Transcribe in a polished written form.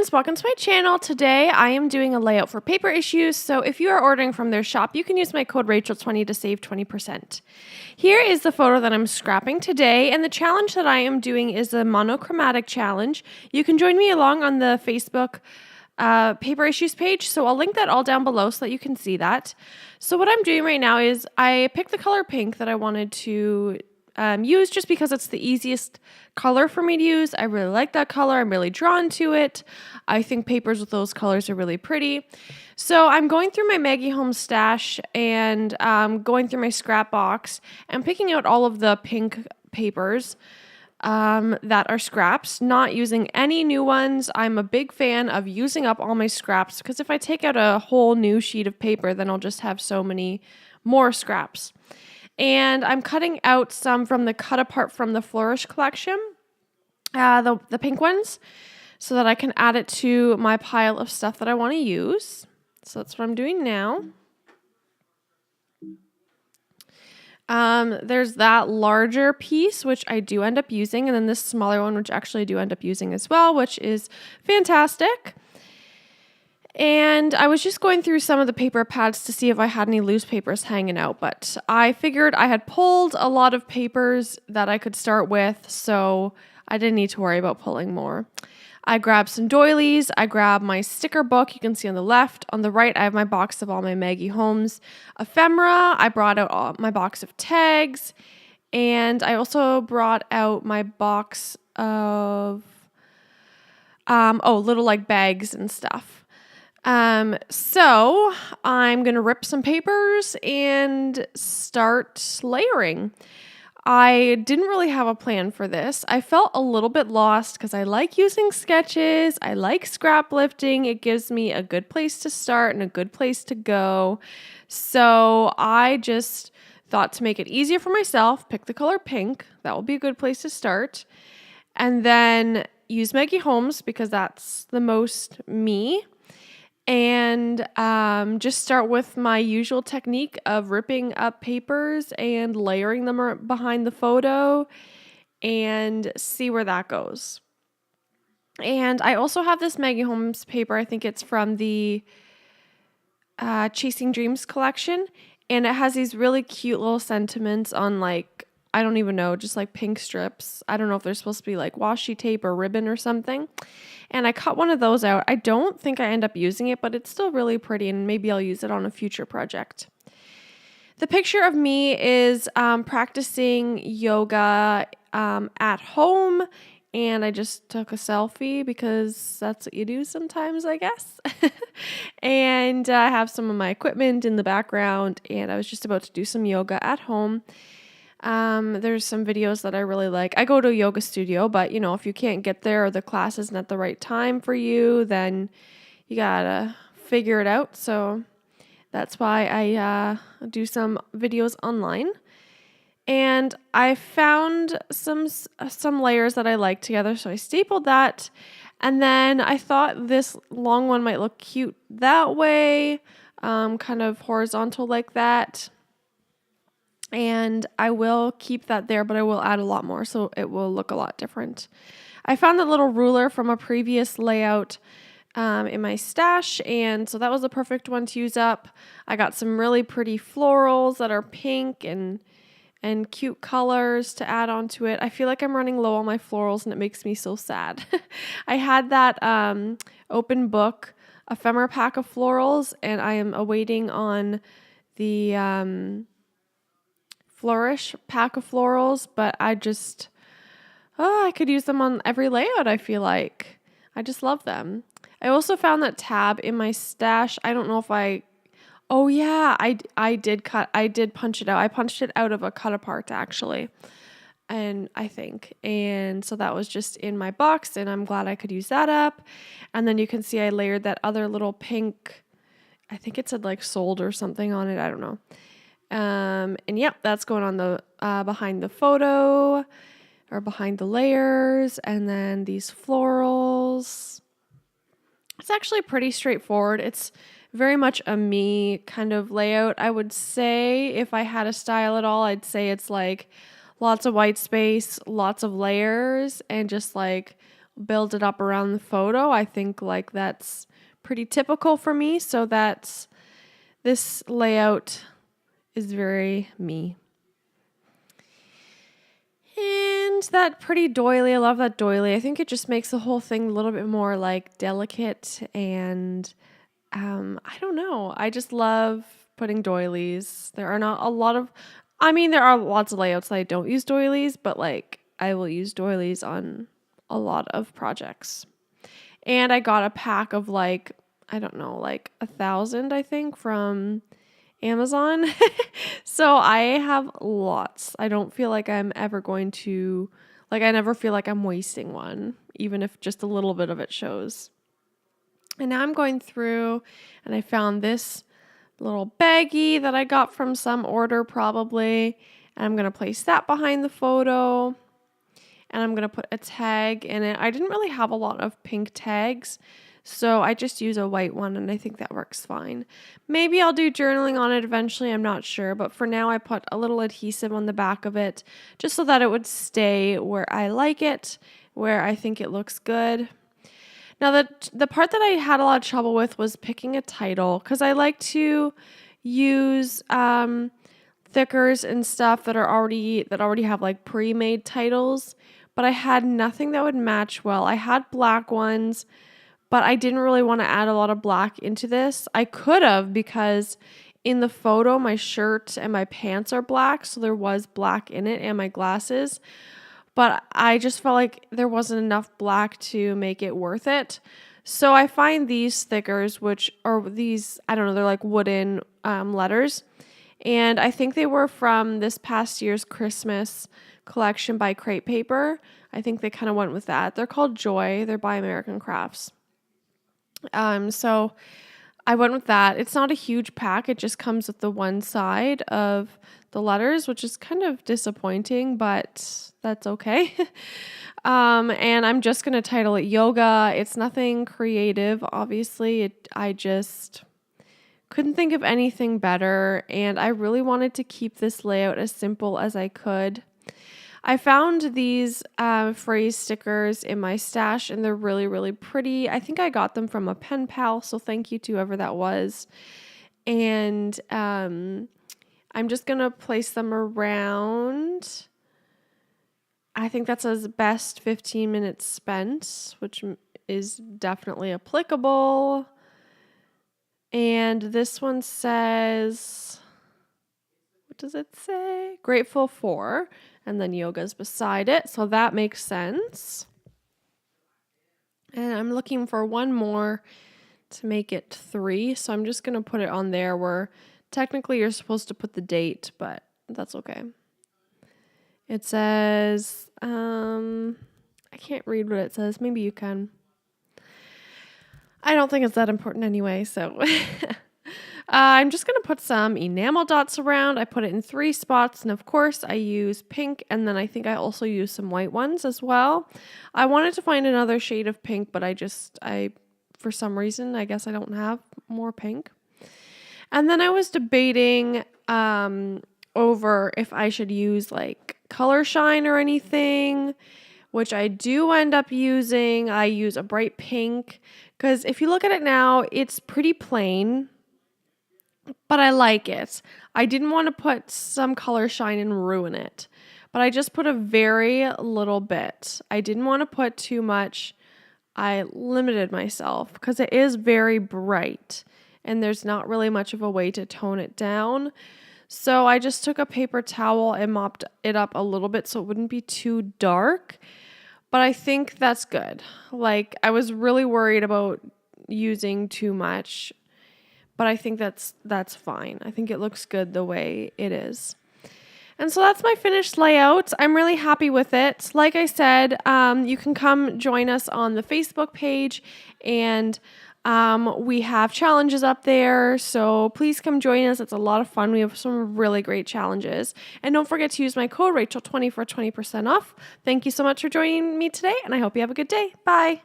friends, welcome to my channel. Today I am doing a layout for paper issues, so if you are ordering from their shop, you can use my code Rachel20 to save 20%. Here is the photo that I'm scrapping today, and the challenge that I am doing is a monochromatic challenge. You can join me along on the Facebook paper issues page, so I'll link that all down below so that you can see that. So what I'm doing right now is I picked the color pink that I wanted to use just because it's the easiest color for me to use. I really like that color. I'm really drawn to it. I think papers with those colors are really pretty. So I'm going through my Maggie Holmes stash and going through my scrap box and picking out all of the pink papers that are scraps, not using any new ones. I'm a big fan of using up all my scraps because if I take out a whole new sheet of paper, then I'll just have so many more scraps. And I'm cutting out some from the Cut Apart from the Flourish collection, the pink ones, so that I can add it to my pile of stuff that I want to use. So that's what I'm doing now. There's that larger piece, which I do end up using, and then this smaller one, which actually I do end up using as well, which is fantastic. And I was just going through some of the paper pads to see if I had any loose papers hanging out, but I figured I had pulled a lot of papers that I could start with, so I didn't need to worry about pulling more. I grabbed some doilies, I grabbed my sticker book, you can see on the left. On the right, I have my box of all my Maggie Holmes ephemera. I brought out all my box of tags, and I also brought out my box of, little like bags and stuff. So I'm going to rip some papers and start layering. I didn't really have a plan for this. I felt a little bit lost because I like using sketches. I like scrap lifting. It gives me a good place to start and a good place to go. So I just thought to make it easier for myself, pick the color pink. That will be a good place to start. And then use Maggie Holmes because that's the most me. And just start with my usual technique of ripping up papers and layering them behind the photo and see where that goes. And I also have this Maggie Holmes paper. I think it's from the Chasing Dreams collection. And it has these really cute little sentiments on like, I don't even know, just like pink strips. I don't know if they're supposed to be like washi tape or ribbon or something. And I cut one of those out. I don't think I end up using it, but it's still really pretty and maybe I'll use it on a future project. The picture of me is practicing yoga at home, and I just took a selfie because that's what you do sometimes, I guess. And I have some of my equipment in the background, and I was just about to do some yoga at home. There's some videos that I really like. I go to a yoga studio, but you know, if you can't get there or the class isn't at the right time for you, then you gotta figure it out. So that's why I do some videos online. And I found some layers that I like together, so I stapled that. And then I thought this long one might look cute that way, kind of horizontal like that. And I will keep that there, but I will add a lot more, so it will look a lot different. I found that little ruler from a previous layout in my stash, and so that was the perfect one to use up. I got some really pretty florals that are pink and cute colors to add onto it. I feel like I'm running low on my florals, and it makes me so sad. I had that open book ephemera pack of florals, and I am awaiting on the Flourish pack of florals, but I could use them on every layout, I feel like. I just love them. I also found that tab in my stash. I don't know if I did punch it out. I punched it out of a cut apart actually. And so that was just in my box, and I'm glad I could use that up. And then you can see I layered that other little pink, I think it said like sold or something on it. I don't know. And yep, that's going on the behind the photo or behind the layers, and then these florals. It's actually pretty straightforward. It's very much a me kind of layout. I would say if I had a style at all, I'd say it's like lots of white space, lots of layers, and just like build it up around the photo. I think like that's pretty typical for me. So that's this layout is very me. And that pretty doily, I love that doily. I think it just makes the whole thing a little bit more like delicate and I don't know. I just love putting doilies. There are not a lot of, there are lots of layouts that I don't use doilies, but like I will use doilies on a lot of projects. And I got a pack of like, I don't know, like 1,000, I think, from Amazon. So I have lots. I don't feel like I'm ever going to, like, I never feel like I'm wasting one, even if just a little bit of it shows. And now I'm going through and I found this little baggie that I got from some order probably. And I'm going to place that behind the photo. And I'm going to put a tag in it. I didn't really have a lot of pink tags, so I just use a white one, and I think that works fine. Maybe I'll do journaling on it eventually, I'm not sure. But for now, I put a little adhesive on the back of it just so that it would stay where I like it, where I think it looks good. Now, the part that I had a lot of trouble with was picking a title, because I like to use thickers and stuff that already have like pre-made titles, but I had nothing that would match well. I had black ones, but I didn't really want to add a lot of black into this. I could have, because in the photo my shirt and my pants are black, so there was black in it, and my glasses. But I just felt like there wasn't enough black to make it worth it. So I find these stickers, which are these, I don't know, they're like wooden letters. And I think they were from this past year's Christmas collection by Crate Paper. I think they kind of went with that. They're called Joy. They're by American Crafts. So I went with that. It's not a huge pack. It just comes with the one side of the letters, which is kind of disappointing, but that's okay. And I'm just going to title it Yoga. It's nothing creative, obviously. I just couldn't think of anything better, and I really wanted to keep this layout as simple as I could. I found these phrase stickers in my stash, and they're really, really pretty. I think I got them from a pen pal, so thank you to whoever that was. And I'm just going to place them around. I think that says best 15 minutes spent, which is definitely applicable. And this one says, what does it say? Grateful for. And then yoga's beside it. So that makes sense. And I'm looking for one more to make it 3. So I'm just going to put it on there where technically you're supposed to put the date, but that's okay. It says, I can't read what it says. Maybe you can. I don't think it's that important anyway, so I'm just going to put some enamel dots around. I put it in 3 spots, and of course I use pink, and then I think I also use some white ones as well. I wanted to find another shade of pink, but I for some reason, I guess I don't have more pink. And then I was debating over if I should use like color shine or anything, which I do end up using. I use a bright pink because if you look at it now, it's pretty plain, but I like it. I didn't want to put some color shine and ruin it, but I just put a very little bit. I didn't want to put too much. I limited myself because it is very bright and there's not really much of a way to tone it down. So I just took a paper towel and mopped it up a little bit so it wouldn't be too dark. But I think that's good. Like, I was really worried about using too much, but I think that's fine. I think it looks good the way it is. And so that's my finished layout. I'm really happy with it. Like I said, you can come join us on the Facebook page, and we have challenges up there. So please come join us. It's a lot of fun. We have some really great challenges. And don't forget to use my code Rachel20 for 20% off. Thank you so much for joining me today, and I hope you have a good day. Bye.